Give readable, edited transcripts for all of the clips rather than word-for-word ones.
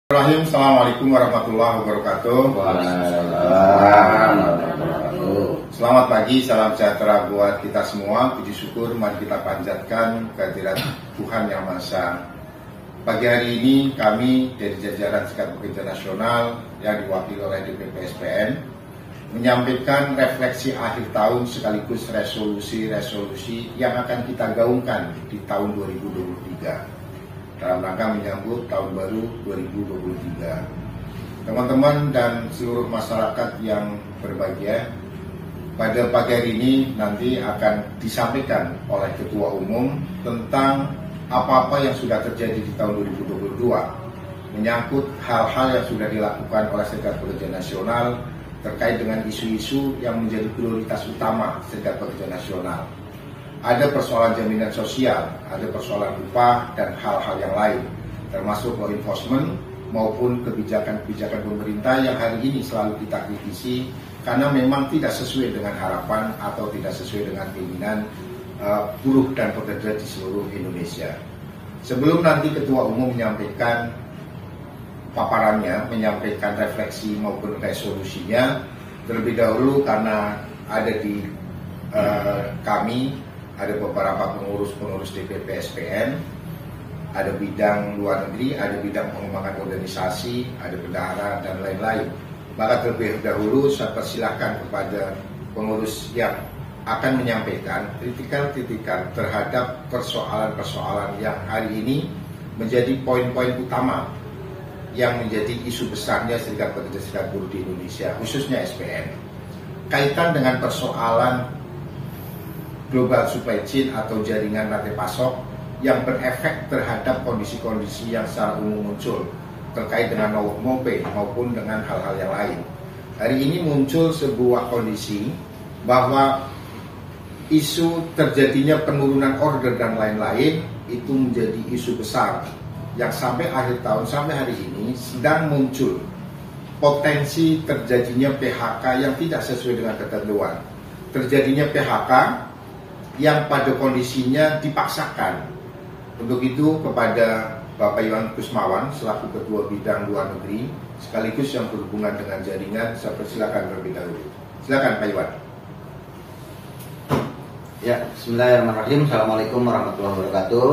Assalamualaikum warahmatullahi wabarakatuh. Selamat pagi, salam sejahtera buat kita semua. Puji syukur mari kita panjatkan kehadirat Tuhan Yang Maha Esa. Pagi hari ini kami dari jajaran Serikat Pekerja Nasional yang diwakili oleh DPP SPN menyampaikan refleksi akhir tahun sekaligus resolusi-resolusi yang akan kita gaungkan di tahun 2023. Dalam rangka menyambut tahun baru 2023. Teman-teman dan seluruh masyarakat yang berbahagia, pada pagi hari ini nanti akan disampaikan oleh Ketua Umum tentang apa-apa yang sudah terjadi di tahun 2022 menyangkut hal-hal yang sudah dilakukan oleh Serikat Pekerja Nasional terkait dengan isu-isu yang menjadi prioritas utama Serikat Pekerja Nasional. Ada persoalan jaminan sosial, ada persoalan upah, dan hal-hal yang lain, termasuk law enforcement maupun kebijakan-kebijakan pemerintah yang hari ini selalu kita kritisi karena memang tidak sesuai dengan harapan atau tidak sesuai dengan keinginan buruh dan pekerja di seluruh Indonesia. Sebelum nanti Ketua Umum menyampaikan paparannya, menyampaikan refleksi maupun resolusinya, terlebih dahulu karena ada di kami ada beberapa pengurus DPP SPN, ada bidang luar negeri, ada bidang pengembangan organisasi, ada bendahara, dan lain-lain. Maka terlebih dahulu saya persilahkan kepada pengurus yang akan menyampaikan kritikan-kritikan terhadap persoalan-persoalan yang hari ini menjadi poin-poin utama yang menjadi isu besarnya Serikat Pekerja Serikat Buruh di Indonesia, khususnya SPN. Kaitan dengan persoalan global supply chain atau jaringan rantai pasok yang berefek terhadap kondisi-kondisi yang secara umum muncul terkait dengan no-pay maupun dengan hal-hal yang lain. Hari ini muncul sebuah kondisi bahwa isu terjadinya penurunan order dan lain-lain itu menjadi isu besar yang sampai akhir tahun, sampai hari ini sedang muncul potensi terjadinya PHK yang tidak sesuai dengan ketentuan. Terjadinya PHK yang pada kondisinya dipaksakan. Untuk itu kepada Bapak Iwan Kusmawan selaku Ketua Bidang Luar Negeri sekaligus yang berhubungan dengan jaringan, saya persilakan terlebih dahulu. Silakan Pak Iwan. Ya, bismillahirrahmanirrahim. Assalamualaikum warahmatullahi wabarakatuh.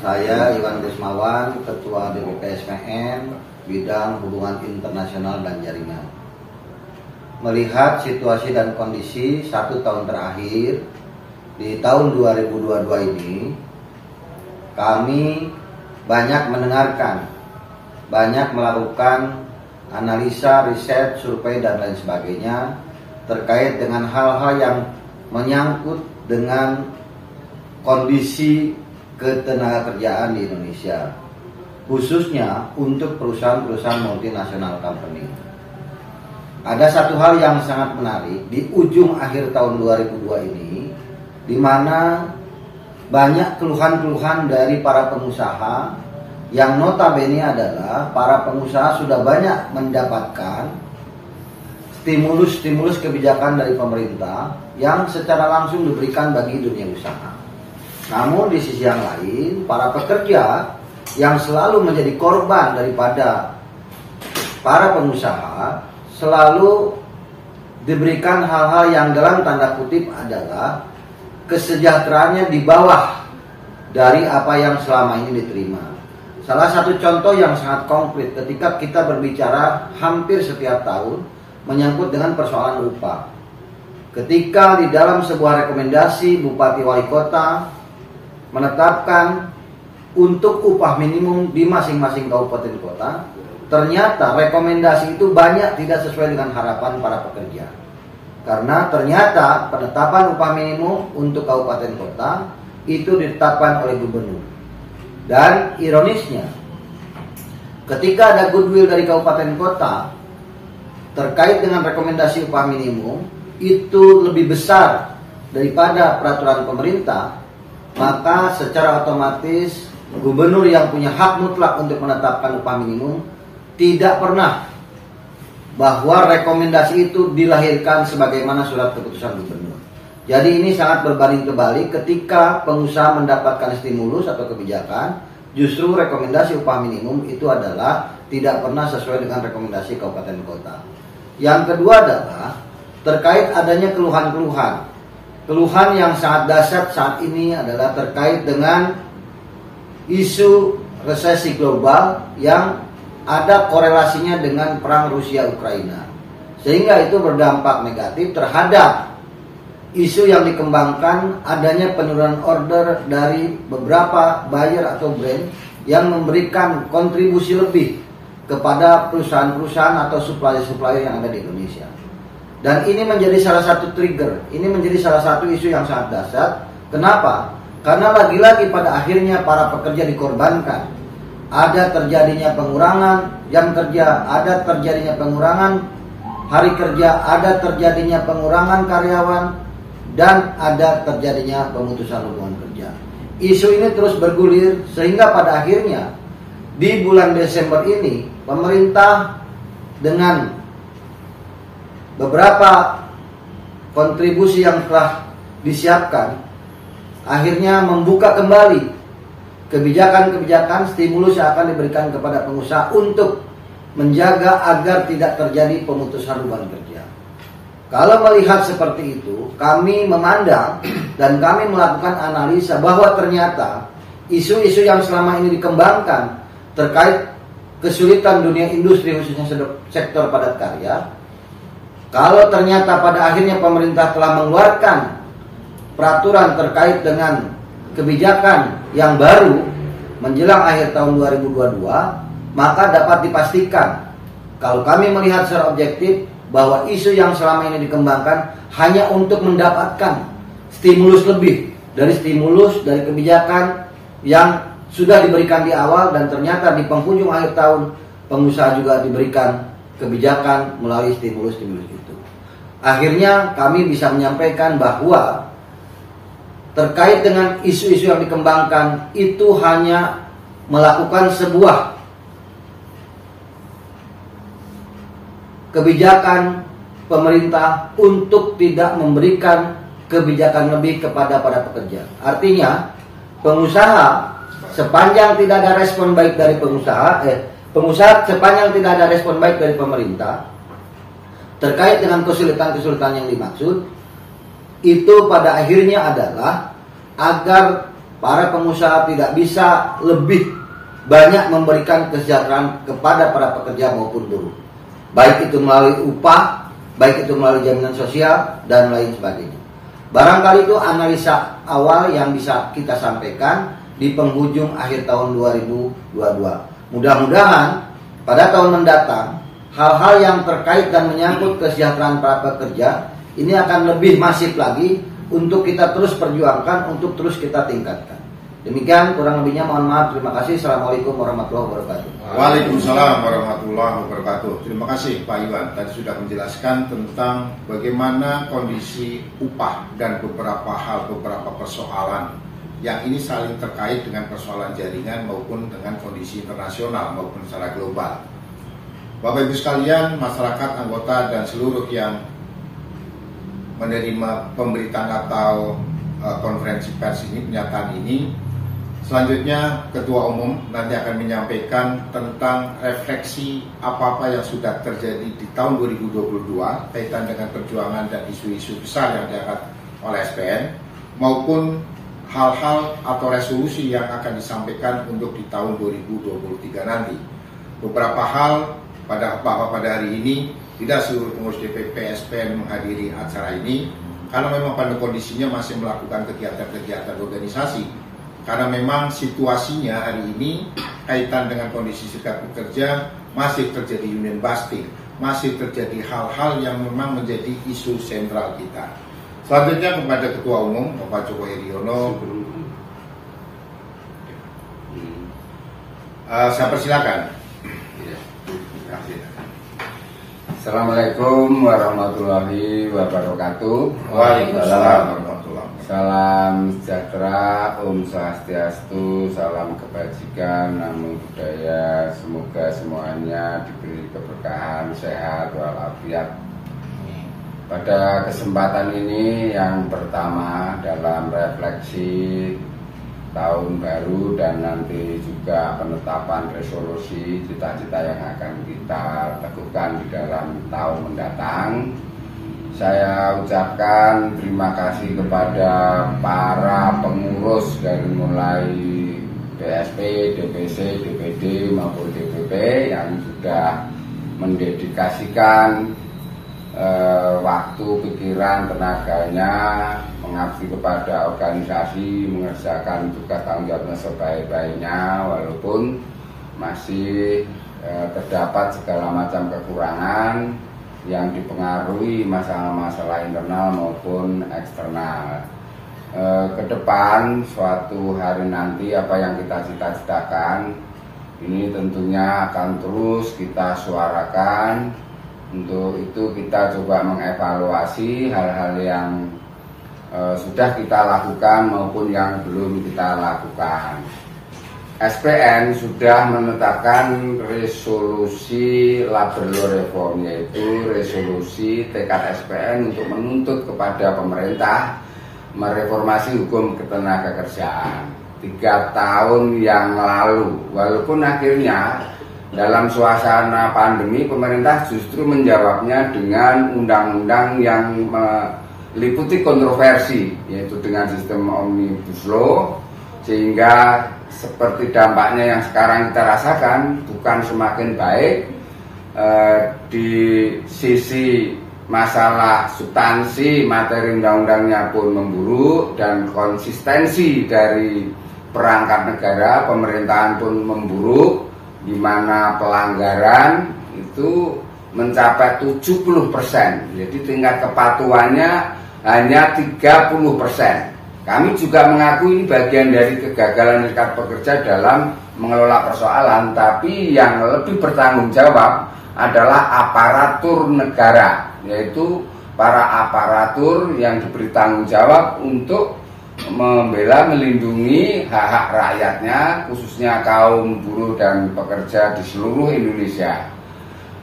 Saya Iwan Kusmawan, Ketua DPP SPN Bidang Hubungan Internasional dan Jaringan. Melihat situasi dan kondisi 1 tahun terakhir di tahun 2022 ini, kami banyak mendengarkan, banyak melakukan analisa, riset, survei, dan lain sebagainya terkait dengan hal-hal yang menyangkut dengan kondisi ketenagakerjaan di Indonesia, khususnya untuk perusahaan-perusahaan multinasional company. Ada satu hal yang sangat menarik di ujung akhir tahun 2002 ini, di mana banyak keluhan-keluhan dari para pengusaha yang notabene adalah para pengusaha sudah banyak mendapatkan stimulus kebijakan dari pemerintah yang secara langsung diberikan bagi dunia usaha. Namun di sisi yang lain, para pekerja yang selalu menjadi korban daripada para pengusaha selalu diberikan hal-hal yang dalam tanda kutip adalah kesejahteraannya di bawah dari apa yang selama ini diterima. Salah satu contoh yang sangat konkret ketika kita berbicara hampir setiap tahun menyangkut dengan persoalan upah. Ketika di dalam sebuah rekomendasi Bupati Wali Kota menetapkan untuk upah minimum di masing-masing kabupaten kota, ternyata rekomendasi itu banyak tidak sesuai dengan harapan para pekerja. Karena ternyata penetapan upah minimum untuk kabupaten kota itu ditetapkan oleh gubernur. Dan ironisnya, ketika ada goodwill dari kabupaten kota terkait dengan rekomendasi upah minimum itu lebih besar daripada peraturan pemerintah, maka secara otomatis gubernur yang punya hak mutlak untuk menetapkan upah minimum tidak pernah bahwa rekomendasi itu dilahirkan sebagaimana surat keputusan gubernur. Jadi ini sangat berbanding kebalik ketika pengusaha mendapatkan stimulus atau kebijakan, justru rekomendasi upah minimum itu adalah tidak pernah sesuai dengan rekomendasi kabupaten kota. Yang kedua adalah terkait adanya keluhan-keluhan. Keluhan yang sangat dahsyat saat ini adalah terkait dengan isu resesi global yang ada korelasinya dengan perang Rusia-Ukraina. Sehingga itu berdampak negatif terhadap isu yang dikembangkan adanya penurunan order dari beberapa buyer atau brand yang memberikan kontribusi lebih kepada perusahaan-perusahaan atau supplier-supplier yang ada di Indonesia. Dan ini menjadi salah satu trigger, ini menjadi salah satu isu yang sangat dahsyat. Kenapa? Karena lagi-lagi pada akhirnya para pekerja dikorbankan. Ada terjadinya pengurangan jam kerja, ada terjadinya pengurangan hari kerja, ada terjadinya pengurangan karyawan, dan ada terjadinya pemutusan hubungan kerja. Isu ini terus bergulir sehingga pada akhirnya di bulan Desember ini pemerintah dengan beberapa kontribusi yang telah disiapkan akhirnya membuka kembali kebijakan-kebijakan stimulus yang akan diberikan kepada pengusaha untuk menjaga agar tidak terjadi pemutusan hubungan kerja. Kalau melihat seperti itu, kami memandang dan kami melakukan analisa bahwa ternyata isu-isu yang selama ini dikembangkan terkait kesulitan dunia industri khususnya sektor padat karya, kalau ternyata pada akhirnya pemerintah telah mengeluarkan peraturan terkait dengan kebijakan yang baru menjelang akhir tahun 2022, maka dapat dipastikan kalau kami melihat secara objektif bahwa isu yang selama ini dikembangkan hanya untuk mendapatkan stimulus lebih dari kebijakan yang sudah diberikan di awal, dan ternyata di penghujung akhir tahun pengusaha juga diberikan kebijakan melalui stimulus itu. Akhirnya kami bisa menyampaikan bahwa terkait dengan isu-isu yang dikembangkan itu hanya melakukan sebuah kebijakan pemerintah untuk tidak memberikan kebijakan lebih kepada para pekerja. Artinya pengusaha sepanjang tidak ada respon baik dari pengusaha sepanjang tidak ada respon baik dari pemerintah terkait dengan kesulitan-kesulitan yang dimaksud, itu pada akhirnya adalah agar para pengusaha tidak bisa lebih banyak memberikan kesejahteraan kepada para pekerja maupun buruh, baik itu melalui upah, baik itu melalui jaminan sosial dan lain sebagainya. Barangkali itu analisa awal yang bisa kita sampaikan di penghujung akhir tahun 2022. Mudah-mudahan pada tahun mendatang hal-hal yang terkait dan menyangkut kesejahteraan para pekerja ini akan lebih masif lagi untuk kita terus perjuangkan, untuk terus kita tingkatkan. Demikian kurang lebihnya, mohon maaf. Terima kasih. Assalamualaikum warahmatullahi wabarakatuh. Waalaikumsalam warahmatullahi wabarakatuh. Terima kasih Pak Iwan, tadi sudah menjelaskan tentang bagaimana kondisi upah dan beberapa persoalan yang ini saling terkait dengan persoalan jaringan maupun dengan kondisi internasional maupun secara global. Bapak Ibu sekalian, masyarakat, anggota dan seluruh yang menerima pemberitaan atau konferensi pers ini, pernyataan ini, selanjutnya Ketua Umum nanti akan menyampaikan tentang refleksi apa-apa yang sudah terjadi di tahun 2022 kaitan dengan perjuangan dan isu-isu besar yang diangkat oleh SPN maupun hal-hal atau resolusi yang akan disampaikan untuk di tahun 2023 nanti. Beberapa hal pada hari ini tidak seluruh pengurus DPP SPN menghadiri acara ini karena memang pada kondisinya masih melakukan kegiatan-kegiatan organisasi. Karena memang situasinya hari ini kaitan dengan kondisi serikat pekerja masih terjadi union busting, masih terjadi hal-hal yang memang menjadi isu sentral kita. Selanjutnya kepada Ketua Umum Bapak Joko Heriono, saya persilakan. Assalamualaikum warahmatullahi wabarakatuh. Waalaikumsalam warahmatullahi wabarakatuh. Salam sejahtera, Om Swastiastu, salam kebajikan, namo buddhaya. Semoga semuanya diberi keberkahan, sehat, walafiat. Pada kesempatan ini yang pertama dalam refleksi tahun baru dan nanti juga penetapan resolusi cita-cita yang akan kita teguhkan di dalam tahun mendatang. Saya ucapkan terima kasih kepada para pengurus dari mulai BSP, DPC, DPD maupun DPP yang sudah mendedikasikan waktu, pikiran, tenaganya mengabdi kepada organisasi, mengerjakan tugas tanggung jawabnya sebaik-baiknya walaupun masih terdapat segala macam kekurangan yang dipengaruhi masalah-masalah internal maupun eksternal. Ke depan suatu hari nanti apa yang kita cita-citakan ini tentunya akan terus kita suarakan. Untuk itu kita coba mengevaluasi hal-hal yang sudah kita lakukan maupun yang belum kita lakukan. SPN sudah menetapkan resolusi labello reform, yaitu resolusi tekad SPN untuk menuntut kepada pemerintah mereformasi hukum ketenagakerjaan 3 tahun yang lalu. Walaupun akhirnya dalam suasana pandemi pemerintah justru menjawabnya dengan undang-undang yang meliputi kontroversi, yaitu dengan sistem omnibus law, sehingga seperti dampaknya yang sekarang kita rasakan bukan semakin baik. Di sisi masalah substansi materi undang-undangnya pun memburuk dan konsistensi dari perangkat negara pemerintahan pun memburuk, di mana pelanggaran itu mencapai 70%. Jadi tingkat kepatuhannya hanya 30%. Kami juga mengaku ini bagian dari kegagalan Serikat Pekerja dalam mengelola persoalan, tapi yang lebih bertanggung jawab adalah aparatur negara, yaitu para aparatur yang diberi tanggung jawab untuk membela, melindungi hak-hak rakyatnya, khususnya kaum buruh dan pekerja di seluruh Indonesia,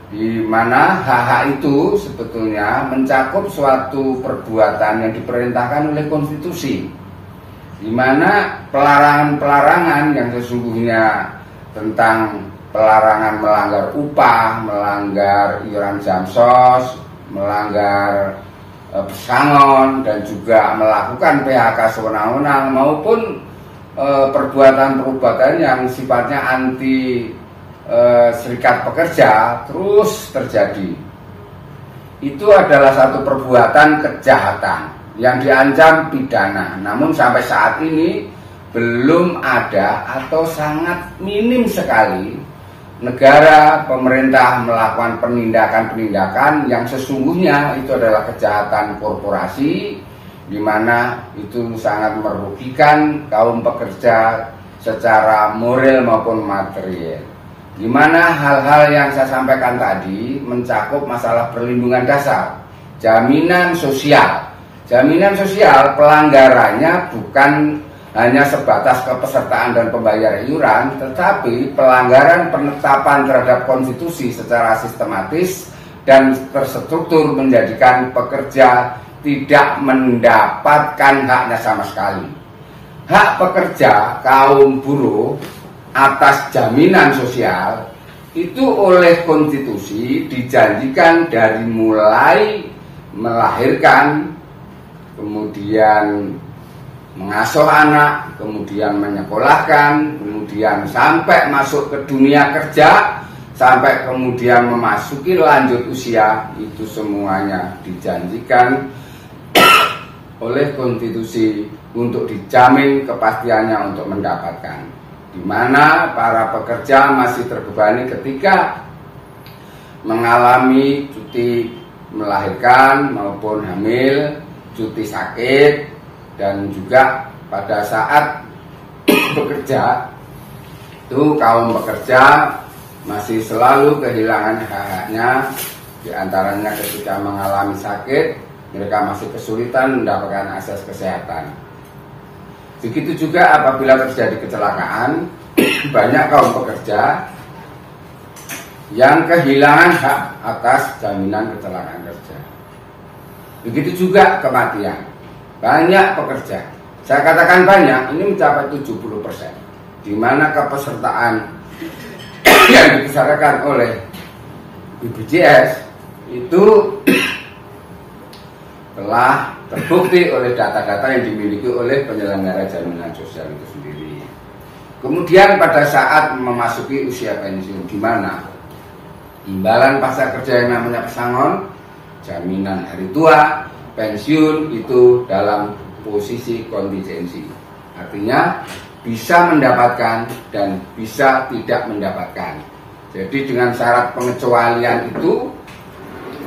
di mana hak-hak itu sebetulnya mencakup suatu perbuatan yang diperintahkan oleh konstitusi, di mana pelarangan-pelarangan yang sesungguhnya tentang pelarangan melanggar upah, melanggar iuran jamsos, melanggar pesangon, dan juga melakukan PHK sewenang-wenang maupun perbuatan-perbuatan yang sifatnya anti serikat pekerja terus terjadi. Itu adalah satu perbuatan kejahatan yang diancam pidana. Namun sampai saat ini belum ada atau sangat minim sekali negara, pemerintah melakukan penindakan-penindakan yang sesungguhnya itu adalah kejahatan korporasi, di mana itu sangat merugikan kaum pekerja secara moral maupun material. Di mana hal-hal yang saya sampaikan tadi mencakup masalah perlindungan dasar, jaminan sosial. Jaminan sosial pelanggarannya bukan hanya sebatas kepesertaan dan pembayar iuran, tetapi pelanggaran penetapan terhadap konstitusi secara sistematis dan terstruktur menjadikan pekerja tidak mendapatkan haknya sama sekali. Hak pekerja kaum buruh atas jaminan sosial itu oleh konstitusi dijanjikan dari mulai melahirkan, kemudian mengasuh anak, kemudian menyekolahkan, kemudian sampai masuk ke dunia kerja, sampai kemudian memasuki lanjut usia, itu semuanya dijanjikan oleh konstitusi untuk dijamin kepastiannya untuk mendapatkan. Di mana para pekerja masih terbebani ketika mengalami cuti melahirkan maupun hamil, cuti sakit, dan juga pada saat bekerja itu kaum pekerja masih selalu kehilangan hak-haknya. Di antaranya ketika mengalami sakit, mereka masih kesulitan mendapatkan akses kesehatan. Begitu juga apabila terjadi kecelakaan, banyak kaum pekerja yang kehilangan hak atas jaminan kecelakaan kerja. Begitu juga kematian. Banyak pekerja Saya katakan banyak, ini mencapai 70%, di mana kepesertaan yang dibesarkan oleh BPJS itu telah terbukti oleh data-data yang dimiliki oleh penyelenggara jaminan sosial itu sendiri. Kemudian pada saat memasuki usia pensiun, di mana imbalan pasca kerja yang namanya pesangon, jaminan hari tua, pensiun itu dalam posisi kontingensi, artinya bisa mendapatkan dan bisa tidak mendapatkan. Jadi dengan syarat pengecualian itu,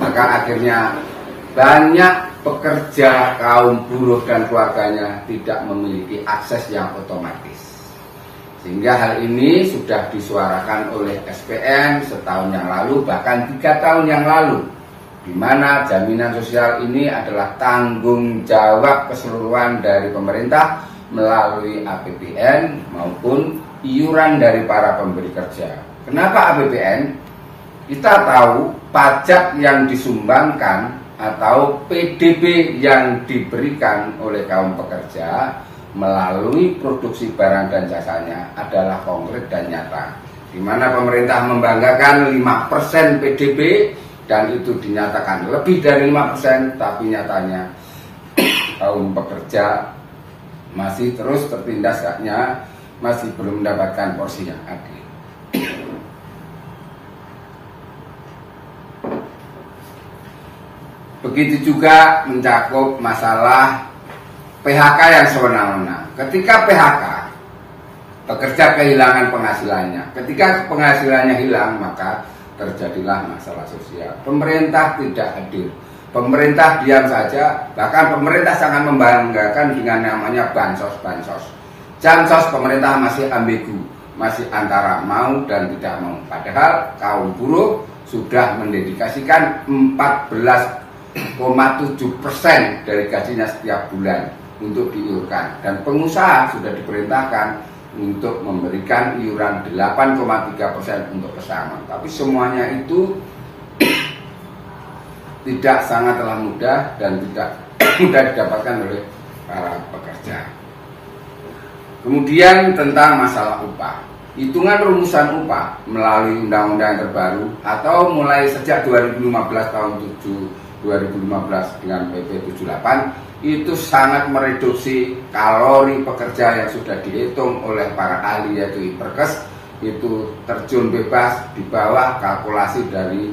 maka akhirnya banyak pekerja kaum buruh dan keluarganya tidak memiliki akses yang otomatis. Sehingga hal ini sudah disuarakan oleh SPM setahun yang lalu, bahkan 3 tahun yang lalu, di mana jaminan sosial ini adalah tanggung jawab keseluruhan dari pemerintah melalui APBN maupun iuran dari para pemberi kerja. Kenapa APBN? Kita tahu pajak yang disumbangkan atau PDB yang diberikan oleh kaum pekerja melalui produksi barang dan jasanya adalah konkret dan nyata, di mana pemerintah membanggakan 5% PDB dan itu dinyatakan lebih dari 5%, tapi nyatanya kaum pekerja masih terus tertindas haknya, masih belum mendapatkan porsi yang adil. Begitu juga mencakup masalah PHK yang sewenang-wenang. Ketika PHK, pekerja kehilangan penghasilannya. Ketika penghasilannya hilang, maka terjadilah masalah sosial. Pemerintah tidak hadir, pemerintah diam saja. Bahkan pemerintah sangat membanggakan dengan namanya bansos-bansos. Bansos pemerintah masih ambigu, masih antara mau dan tidak mau. Padahal kaum buruh sudah mendedikasikan 14,7% dari gajinya setiap bulan untuk diiurkan, dan pengusaha sudah diperintahkan untuk memberikan iuran 8,3% untuk pesangon. Tapi semuanya itu tidak sangatlah mudah dan tidak mudah didapatkan oleh para pekerja. Kemudian tentang masalah upah, hitungan rumusan upah melalui undang-undang terbaru atau mulai sejak 2015 tahun 2015 dengan PP 78 itu sangat mereduksi kalori pekerja yang sudah dihitung oleh para ahli, yaitu Iperkes, itu terjun bebas di bawah kalkulasi dari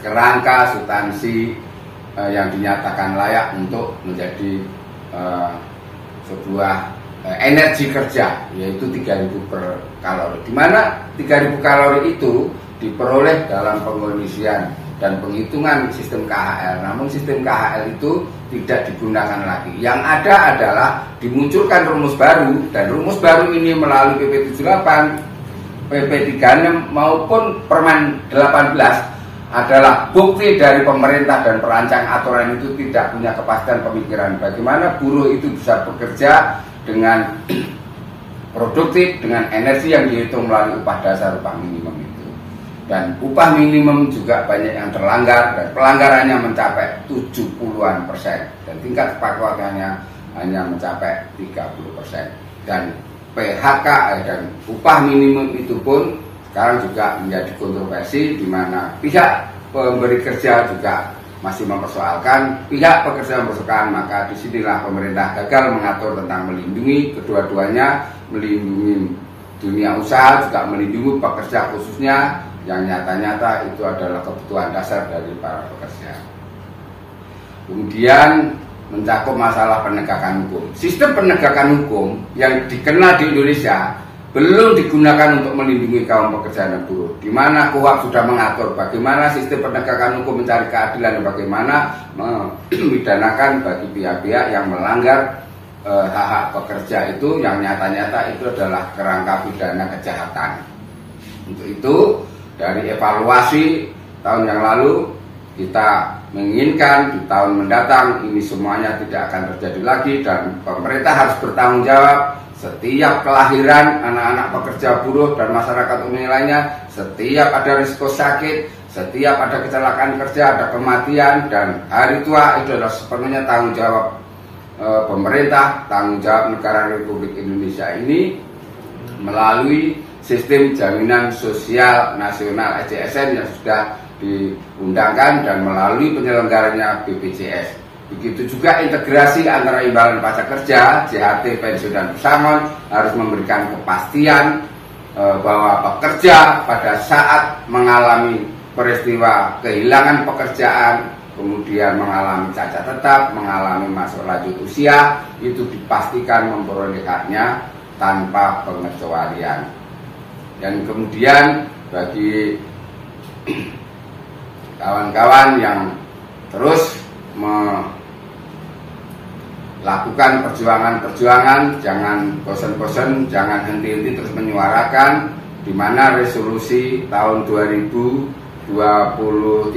kerangka substansi yang dinyatakan layak untuk menjadi sebuah energi kerja, yaitu 3.000 per kalori, di mana 3.000 kalori itu diperoleh dalam pengkondisian dan penghitungan sistem KHL. Namun sistem KHL itu tidak digunakan lagi. Yang ada adalah dimunculkan rumus baru, dan rumus baru ini melalui PP 78, PP 36 maupun Permen 18 adalah bukti dari pemerintah dan perancang aturan itu tidak punya kepastian pemikiran bagaimana buruh itu bisa bekerja dengan produktif, dengan energi yang dihitung melalui upah dasar, upah minimum itu. Dan upah minimum juga banyak yang terlanggar, dan pelanggarannya mencapai 70-an persen, dan tingkat kepatuhannya hanya mencapai 30%. Dan PHK dan upah minimum itu pun sekarang juga menjadi kontroversi, di mana pihak pemberi kerja juga masih mempersoalkan, pihak pekerja mempersoalkan. Maka disinilah pemerintah gagal mengatur tentang melindungi kedua-duanya, melindungi dunia usaha, juga melindungi pekerja khususnya, yang nyata-nyata itu adalah kebutuhan dasar dari para pekerja. Kemudian mencakup masalah penegakan hukum. Sistem penegakan hukum yang dikenal di Indonesia belum digunakan untuk melindungi kaum pekerja dan buruh, di mana KUHP sudah mengatur bagaimana sistem penegakan hukum mencari keadilan dan bagaimana memidanakan bagi pihak-pihak yang melanggar hak-hak pekerja itu, yang nyata-nyata itu adalah kerangka pidana kejahatan. Untuk itu, dari evaluasi tahun yang lalu, kita menginginkan di tahun mendatang ini semuanya tidak akan terjadi lagi, dan pemerintah harus bertanggung jawab setiap kelahiran anak-anak pekerja buruh dan masyarakat umum lainnya. Setiap ada risiko sakit, setiap ada kecelakaan kerja, ada kematian, dan hari tua itu adalah sepenuhnya tanggung jawab pemerintah, tanggung jawab negara Republik Indonesia ini melalui sistem jaminan sosial nasional SJSN yang sudah diundangkan dan melalui penyelenggaranya BPJS. Begitu juga integrasi antara imbalan pajak kerja, JHT, pensiun dan pesangon harus memberikan kepastian bahwa pekerja pada saat mengalami peristiwa kehilangan pekerjaan, kemudian mengalami cacat tetap, mengalami masuk lanjut usia, itu dipastikan memperoleh haknya tanpa pengecualian. Dan kemudian bagi kawan-kawan yang terus melakukan perjuangan-perjuangan, jangan bosan-bosan, jangan henti-henti terus menyuarakan, di mana resolusi tahun 2023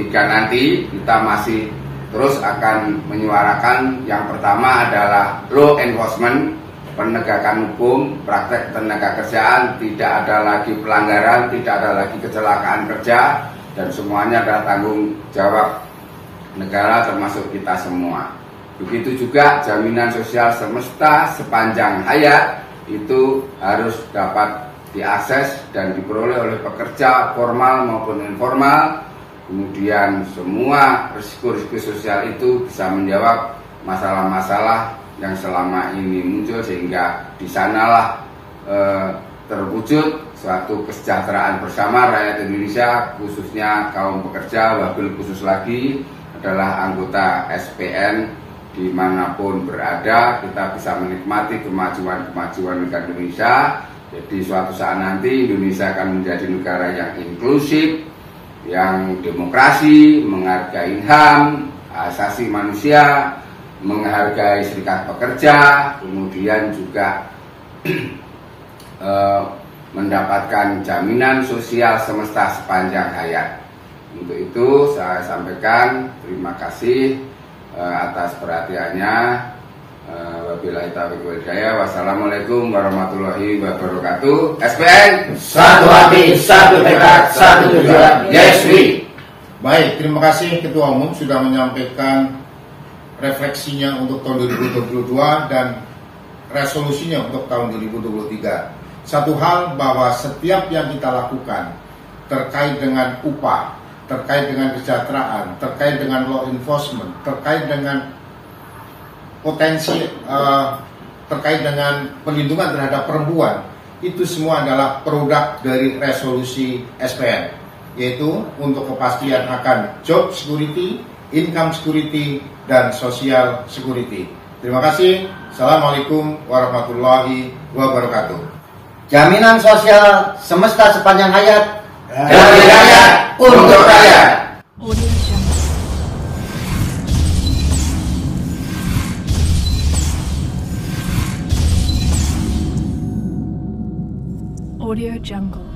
nanti kita masih terus akan menyuarakan. Yang pertama adalah law enforcement, penegakan hukum, praktek tenaga kerjaan, tidak ada lagi pelanggaran, tidak ada lagi kecelakaan kerja, dan semuanya adalah tanggung jawab negara termasuk kita semua. Begitu juga jaminan sosial semesta sepanjang hayat itu harus dapat diakses dan diperoleh oleh pekerja formal maupun informal. Kemudian semua risiko-risiko sosial itu bisa menjawab masalah-masalah yang selama ini muncul, sehingga di sanalah terwujud suatu kesejahteraan bersama rakyat Indonesia, khususnya kaum pekerja, wabil khusus lagi adalah anggota SPN. Dimanapun berada, kita bisa menikmati kemajuan-kemajuan negara Indonesia. Jadi suatu saat nanti Indonesia akan menjadi negara yang inklusif, yang demokrasi, menghargai HAM, asasi manusia, menghargai serikat pekerja, kemudian juga mendapatkan jaminan sosial semesta sepanjang hayat. Untuk itu saya sampaikan terima kasih atas perhatiannya. Wabillahi taufiq wal hidayah. Wassalamualaikum warahmatullahi wabarakatuh. SPN Satu hati, satu tekad, satu tujuan. Yes we. Baik, terima kasih Ketua Umum sudah menyampaikan refleksinya untuk tahun 2022 dan resolusinya untuk tahun 2023. Satu hal bahwa setiap yang kita lakukan terkait dengan upah, terkait dengan kesejahteraan, terkait dengan law enforcement, terkait dengan potensi, terkait dengan perlindungan terhadap perempuan, itu semua adalah produk dari resolusi SPN, yaitu untuk kepastian akan job security, income security, dan social security. Terima kasih. Assalamualaikum warahmatullahi wabarakatuh. Jaminan sosial semesta sepanjang hayat dari rakyat untuk rakyat. Audio Jungle.